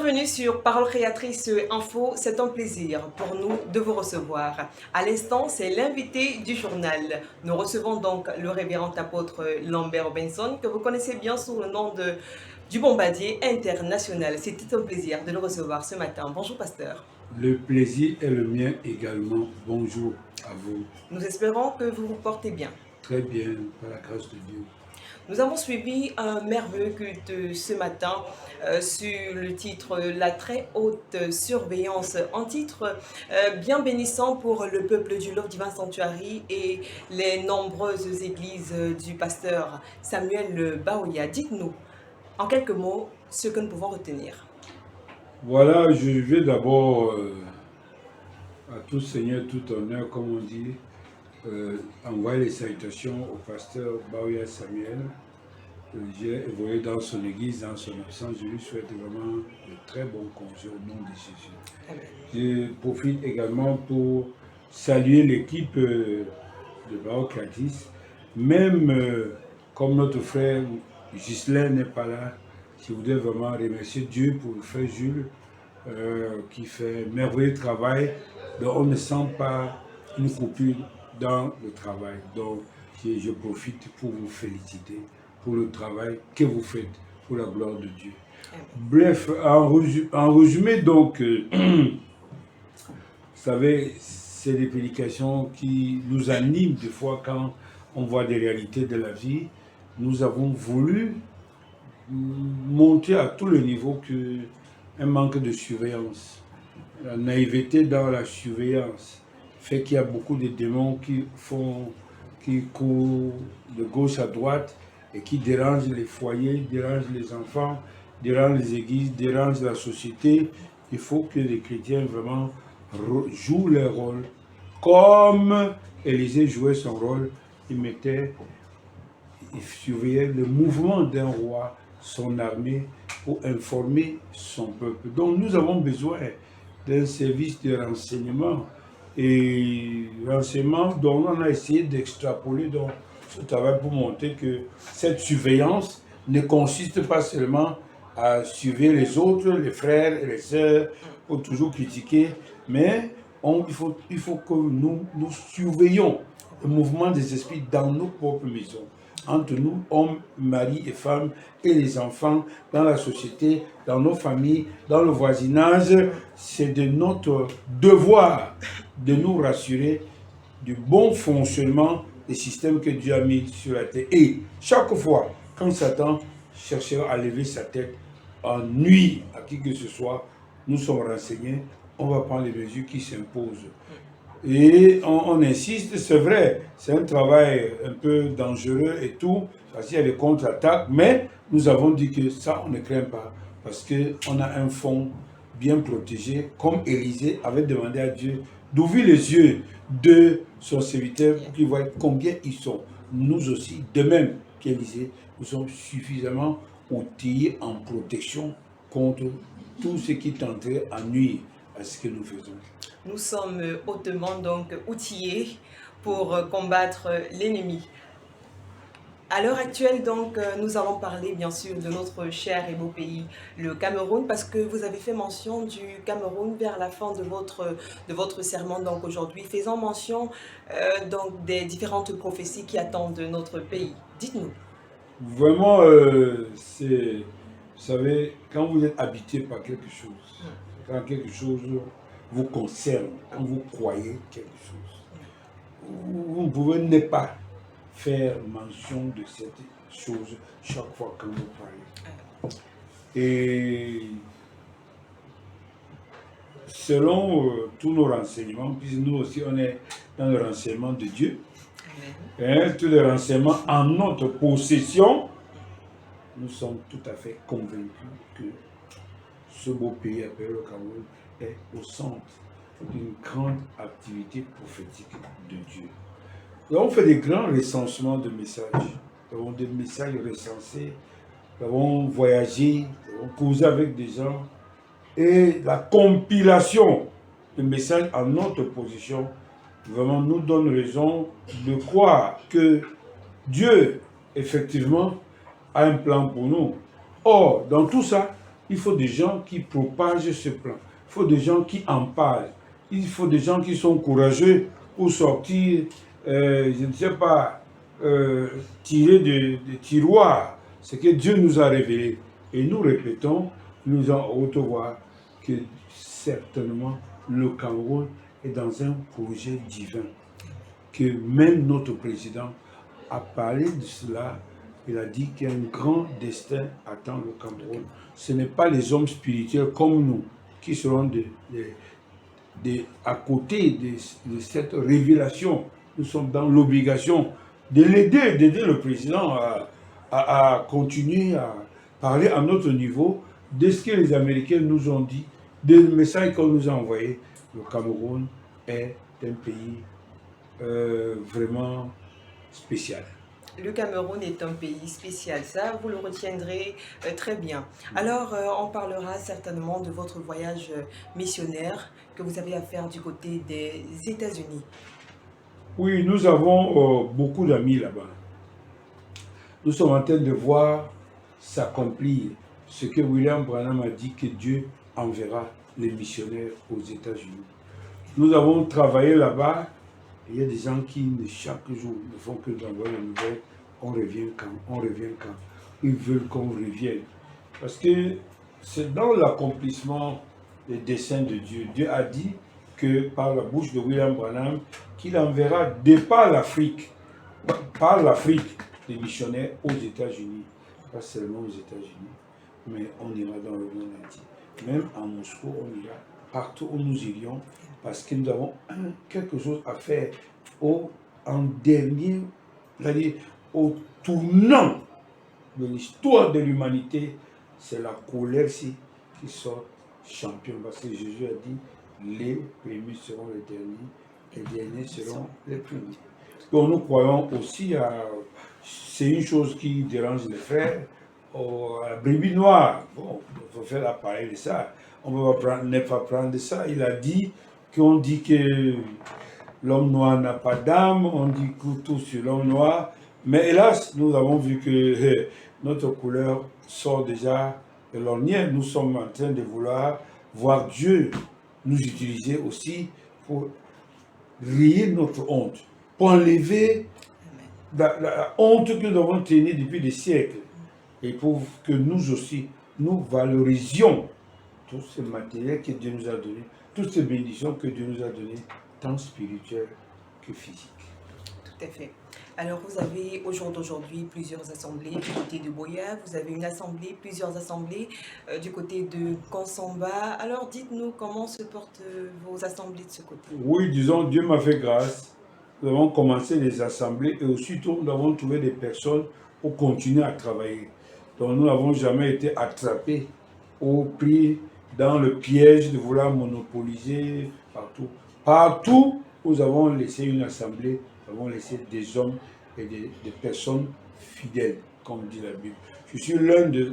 Bienvenue sur Parole Créatrice Info, c'est un plaisir pour nous de vous recevoir. À l'instant, c'est l'invité du journal. Nous recevons donc le révérend apôtre Lambert Benson, que vous connaissez bien sous le nom du Bombardier International. C'était un plaisir de le recevoir ce matin. Bonjour pasteur. Le plaisir est le mien également. Bonjour à vous. Nous espérons que vous vous portez bien. Très bien, par la grâce de Dieu. Nous avons suivi un merveilleux culte ce matin sur le titre La très haute surveillance, un titre bien bénissant pour le peuple du Love Divine Sanctuary et les nombreuses églises du pasteur Samuel Baoya. Dites-nous en quelques mots ce que nous pouvons retenir. Voilà, je vais d'abord à tout Seigneur, tout honneur, comme on dit, envoyer les salutations au pasteur Baoya Samuel. J'ai évolué dans son église, dans son absence. Je lui souhaite vraiment de très bons congés au nom de Jésus. Amen. Je profite également pour saluer l'équipe de Parole Créatrice. Même comme notre frère Ghislain n'est pas là, je voudrais vraiment remercier Dieu pour le frère Jules qui fait un merveilleux travail. Donc on ne sent pas une coupure dans le travail. Donc je profite pour vous féliciter pour le travail que vous faites pour la gloire de Dieu. Bref, en résumé donc, vous savez, c'est des prédications qui nous animent des fois quand on voit des réalités de la vie. Nous avons voulu montrer à tous les niveaux qu'un manque de surveillance, la naïveté dans la surveillance fait qu'il y a beaucoup de démons qui courent de gauche à droite et qui dérangent les foyers, dérangent les enfants, dérangent les églises, dérangent la société. Il faut que les chrétiens vraiment jouent leur rôle. Comme Élisée jouait son rôle, il surveillait le mouvement d'un roi, son armée, pour informer son peuple. Donc nous avons besoin d'un service de renseignement. Et renseignement dont on a essayé d'extrapoler donc ce travail pour montrer que cette surveillance ne consiste pas seulement à surveiller les autres, les frères et les sœurs, pour toujours critiquer, mais il faut que nous surveillons le mouvement des esprits dans nos propres maisons, entre nous, hommes, mari et femmes, et les enfants, dans la société, dans nos familles, dans le voisinage. C'est de notre devoir de nous rassurer du bon fonctionnement des systèmes que Dieu a mis sur la terre. Et chaque fois, quand Satan cherchera à lever sa tête en nuit à qui que ce soit, nous sommes renseignés, on va prendre les mesures qui s'imposent. Et on insiste, c'est vrai, c'est un travail un peu dangereux et tout, parce qu'il y a des contre-attaques, mais nous avons dit que ça, on ne craint pas, parce qu'on a un fond bien protégé, comme Élisée avait demandé à Dieu d'ouvrir les yeux de son serviteur pour qu'il voie combien ils sont. Nous aussi, de même qu'Élisée, nous sommes suffisamment outillés en protection contre tout ce qui tenterait à nuire à ce que nous faisons. Nous sommes hautement donc outillés pour combattre l'ennemi. À l'heure actuelle, donc, nous allons parler bien sûr de notre cher et beau pays, le Cameroun, parce que vous avez fait mention du Cameroun vers la fin de votre sermon donc aujourd'hui, faisant mention donc des différentes prophéties qui attendent notre pays. Dites-nous. Vraiment, vous savez, quand vous êtes habité par quelque chose, quand quelque chose vous concerne, quand vous croyez quelque chose, vous ne pouvez ne pas faire mention de cette chose chaque fois que vous parlez. Et selon tous nos renseignements, puisque nous aussi on est dans le renseignement de Dieu, hein, tous les renseignements en notre possession, nous sommes tout à fait convaincus que ce beau pays appelé le Cameroun est au centre d'une grande activité prophétique de Dieu. Nous avons fait des grands recensements de messages. Nous avons des messages recensés. Nous avons voyagé, nous avons causé avec des gens. Et la compilation de messages en notre position vraiment nous donne raison de croire que Dieu, effectivement, a un plan pour nous. Or, dans tout ça, Il faut des gens qui propagent ce plan. Il faut des gens qui en parlent. Il faut des gens qui sont courageux pour sortir, je ne sais pas, tirer des tiroirs ce que Dieu nous a révélé. Et nous répétons, nous en haute voix, que certainement le Cameroun est dans un projet divin. Que même notre président a parlé de cela. Il a dit qu'un grand destin attend le Cameroun. Ce n'est pas les hommes spirituels comme nous qui seront à côté de cette révélation. Nous sommes dans l'obligation de l'aider, d'aider le président à continuer à parler à notre niveau de ce que les Américains nous ont dit, des messages qu'on nous a envoyés. Le Cameroun est un pays vraiment spécial. Le Cameroun est un pays spécial, ça vous le retiendrez très bien. Alors on parlera certainement de votre voyage missionnaire que vous avez à faire du côté des États-Unis. Oui, nous avons beaucoup d'amis là-bas. Nous sommes en train de voir s'accomplir ce que William Branham a dit, que Dieu enverra les missionnaires aux États-Unis. Nous avons travaillé là-bas. Il y a des gens qui, chaque jour, ne font que d'envoyer la nouvelle. On revient quand? On revient quand? Ils veulent qu'on revienne. Parce que c'est dans l'accomplissement des desseins de Dieu. Dieu a dit que par la bouche de William Branham, qu'il enverra de par l'Afrique, des missionnaires aux États-Unis. Pas seulement aux États-Unis, mais on ira dans le monde entier. Même à Moscou, on ira partout où nous irions, parce que nous avons quelque chose à faire en dernier, c'est-à-dire au tournant de l'histoire de l'humanité. C'est la colère-ci qui sort champion, parce que Jésus a dit les premiers seront les derniers, les derniers seront les premiers. Donc nous croyons aussi à, c'est une chose qui dérange les frères, à la brebis noire. Bon, il faut faire l'appareil de ça. On ne peut pas prendre ça. Il a dit qu'on dit que l'homme noir n'a pas d'âme, on dit tout sur l'homme noir. Mais hélas, nous avons vu que notre couleur sort déjà de l'ornière. Nous sommes en train de vouloir voir Dieu nous utiliser aussi pour rayer notre honte, pour enlever la honte que nous avons tenue depuis des siècles, et pour que nous aussi, nous valorisions tout ce matériel que Dieu nous a donné, toutes ces bénédictions que Dieu nous a données, tant spirituelles que physiques. Tout à fait. Alors, vous avez au jour d'aujourd'hui plusieurs assemblées du côté de Boya, vous avez plusieurs assemblées du côté de Kansamba. Alors, dites-nous comment se portent vos assemblées de ce côté? Oui, disons, Dieu m'a fait grâce. Nous avons commencé les assemblées et aussitôt nous avons trouvé des personnes pour continuer à travailler. Donc, nous n'avons jamais été attrapés ou pris dans le piège de vouloir monopoliser partout. Partout où nous avons laissé une assemblée, nous avons laissé des hommes et des personnes fidèles, comme dit la Bible. Je suis l'un des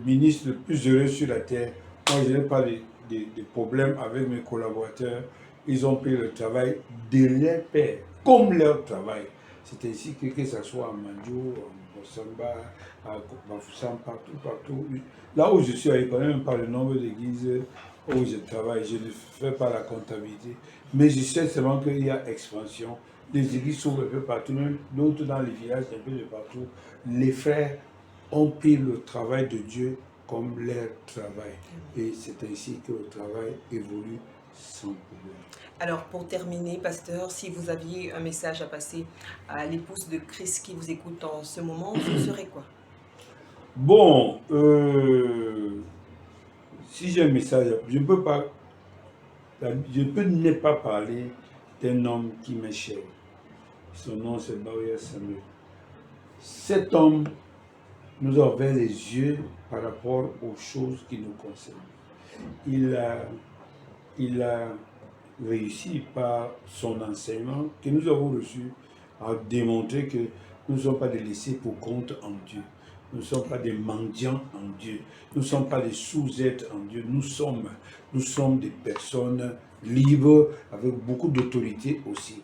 ministres les plus heureux sur la terre. Moi, je n'ai pas de problème avec mes collaborateurs. Ils ont pris le travail de leur père, comme leur travail. C'est ainsi que ce soit à Mandjou, à Bossamba, à Bafoussam, partout. Là où je suis, je ne connais même pas le nombre d'églises où je travaille. Je ne fais pas la comptabilité. Mais je sais seulement qu'il y a expansion. Les églises s'ouvrent un peu partout, même d'autres dans les villages, un peu de partout. Les frères ont pris le travail de Dieu comme leur travail. Et c'est ainsi que le travail évolue sans problème. Alors, pour terminer, pasteur, si vous aviez un message à passer à l'épouse de Christ qui vous écoute en ce moment, ce serait quoi? Bon, si j'ai un message, je ne peux ne pas parler d'un homme qui m'est cher. Son nom, c'est Baouya Samuel. Cet homme nous a ouvert les yeux par rapport aux choses qui nous concernent. Il a réussi par son enseignement que nous avons reçu à démontrer que nous ne sommes pas des laissés pour compte en Dieu. Nous ne sommes pas des mendiants en Dieu. Nous ne sommes pas des sous-êtres en Dieu. Nous sommes des personnes libres avec beaucoup d'autorité aussi.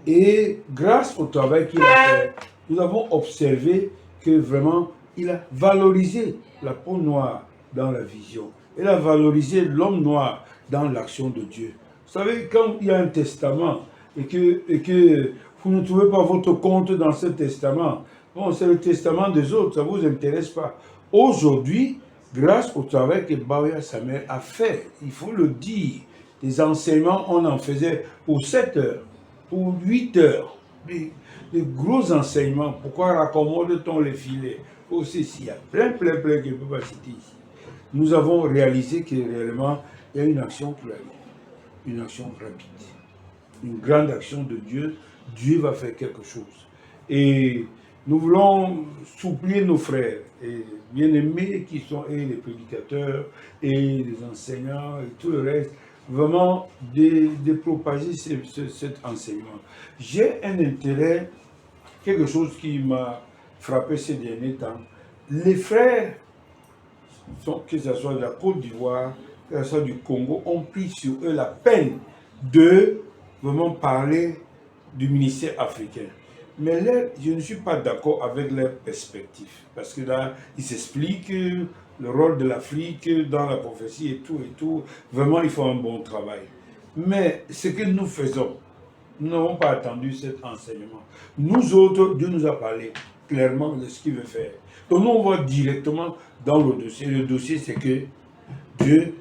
Et grâce au travail qu'il a fait, nous avons observé que vraiment, il a valorisé la peau noire dans la vision. Elle a valorisé l'homme noir dans l'action de Dieu. Vous savez, quand il y a un testament et que vous ne trouvez pas votre compte dans ce testament, bon, c'est le testament des autres, ça ne vous intéresse pas. Aujourd'hui, grâce au travail que Bawia Samuel a fait, il faut le dire, des enseignements, on en faisait pour 7 heures, pour 8 heures, des gros enseignements. Pourquoi raccommode-t-on les filets? Aussi, il y a plein que je ne peux pas citer ici. Nous avons réalisé que réellement, il y a une action qui arrive, une action rapide, une grande action de Dieu. Dieu va faire quelque chose. Et nous voulons supplier nos frères et bien-aimés qui sont et les prédicateurs et les enseignants et tout le reste, vraiment de propager cet enseignement. J'ai un intérêt, quelque chose qui m'a frappé ces derniers temps. Les frères, que ce soit de la Côte d'Ivoire, que ce soit du Congo, ont pris sur eux la peine de vraiment parler du ministère africain. Mais là, je ne suis pas d'accord avec leur perspective. Parce que là, ils s'expliquent le rôle de l'Afrique dans la prophétie et tout. Vraiment, ils font un bon travail. Mais ce que nous faisons, nous n'avons pas attendu cet enseignement. Nous autres, Dieu nous a parlé clairement de ce qu'il veut faire. Donc nous, on va directement dans le dossier. Le dossier, c'est que Dieu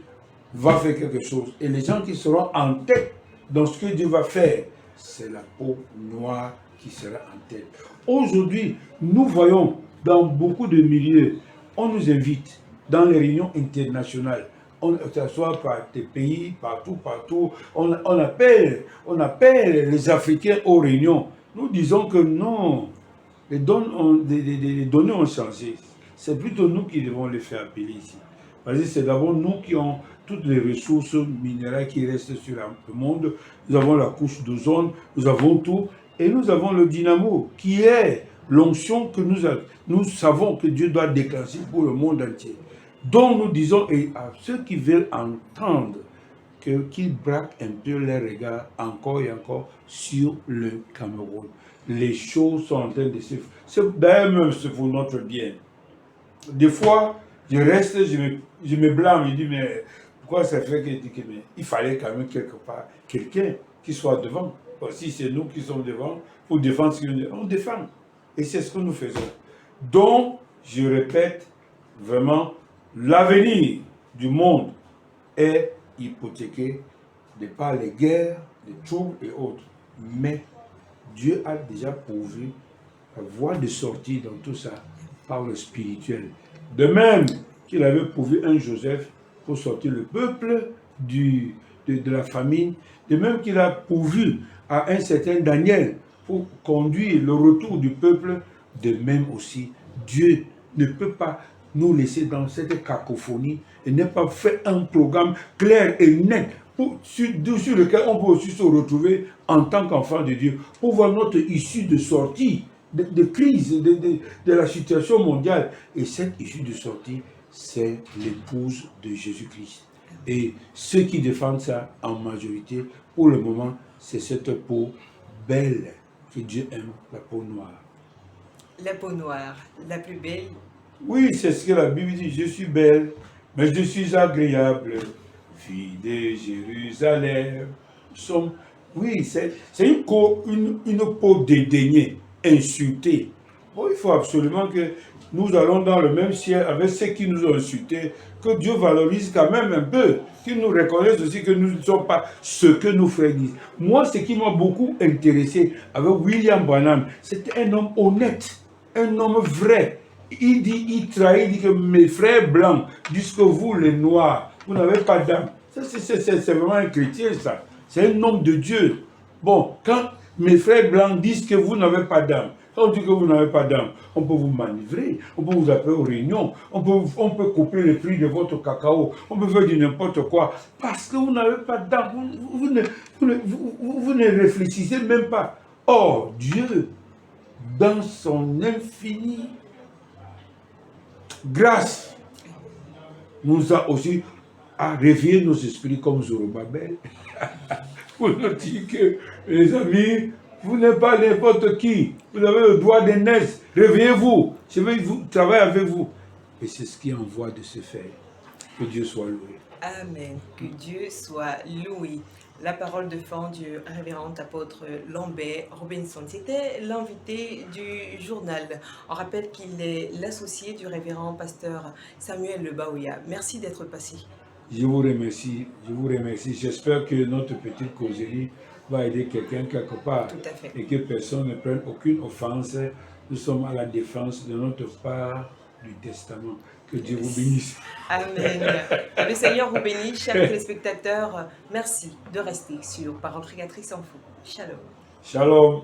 va faire quelque chose. Et les gens qui seront en tête dans ce que Dieu va faire, c'est la peau noire qui sera en tête. Aujourd'hui, nous voyons dans beaucoup de milieux, on nous invite dans les réunions internationales, que ce soit par des pays, partout, on appelle les Africains aux réunions. Nous disons que non, les données ont changé. C'est plutôt nous qui devons les faire appeler ici. Parce que c'est d'abord nous qui avons toutes les ressources minérales qui restent sur le monde. Nous avons la couche d'ozone, nous avons tout. Et nous avons le dynamo, qui est l'onction que nous savons que Dieu doit déclencher pour le monde entier. Donc nous disons, et à ceux qui veulent entendre, qu'ils braquent un peu leur regard encore et encore sur le Cameroun. Les choses sont en train de se faire. D'ailleurs, même c'est pour notre bien. Des fois, je reste, je me blâme, je dis, mais pourquoi ça fait il fallait quand même quelque part quelqu'un qui soit devant. Si c'est nous qui sommes devant, pour défendre ce que nous on défend. Et c'est ce que nous faisons. Donc, je répète, vraiment, l'avenir du monde est hypothéqué de par les guerres, les troubles et autres. Mais Dieu a déjà pourvu la voie de sortie dans tout ça par le spirituel. De même qu'il avait pourvu un Joseph pour sortir le peuple de la famine, de même qu'il a pourvu à un certain Daniel pour conduire le retour du peuple, de même aussi, Dieu ne peut pas nous laisser dans cette cacophonie et n'a pas fait un programme clair et net sur lequel on peut aussi se retrouver en tant qu'enfant de Dieu pour voir notre issue de sortie de crise de la situation mondiale. Et cette issue de sortie, c'est l'épouse de Jésus-Christ. Et ceux qui défendent ça en majorité, pour le moment, c'est cette peau belle que Dieu aime, la peau noire. La peau noire, la plus belle. Oui, c'est ce que la Bible dit. Je suis belle, mais je suis agréable, fille de Jérusalem. Oui, c'est une peau dédaignée, insultée. Bon, il faut absolument que nous allons dans le même ciel avec ceux qui nous ont insultés, que Dieu valorise quand même un peu, qu'il nous reconnaisse aussi que nous ne sommes pas ce que nos frères disent. Moi, ce qui m'a beaucoup intéressé avec William Branham, c'était un homme honnête, un homme vrai. Il trahit, il dit que mes frères blancs disent que vous, les noirs, vous n'avez pas d'âme. C'est vraiment un chrétien, ça. C'est un homme de Dieu. Bon, quand mes frères blancs disent que vous n'avez pas d'âme, quand on dit que vous n'avez pas d'âme, on peut vous manivrer, on peut vous appeler aux réunions, on peut couper le prix de votre cacao, on peut faire du n'importe quoi, parce que vous n'avez pas d'âme, vous ne réfléchissez même pas. Or, Dieu, dans son infinie grâce, nous a aussi à réveiller nos esprits comme Zorobabel pour nous dire que, les amis, vous n'êtes pas n'importe qui. Vous avez le droit d'aînesse. Réveillez-vous. Je vais travailler avec vous. Et c'est ce qui est en voie de se faire. Que Dieu soit loué. Amen. Que Dieu soit loué. La parole de fin du révérend apôtre Lambert Robinson. C'était l'invité du journal. On rappelle qu'il est l'associé du révérend pasteur Samuel Le Baouya. Merci d'être passé. Je vous remercie, je vous remercie. J'espère que notre petite causerie va aider quelqu'un quelque part. Tout à fait. Et que personne ne prenne aucune offense. Nous sommes à la défense de notre part du testament. Que Dieu vous bénisse. Amen. Le Seigneur vous bénisse, chers téléspectateurs. Merci de rester sur Parole Créatrice Info. Shalom. Shalom.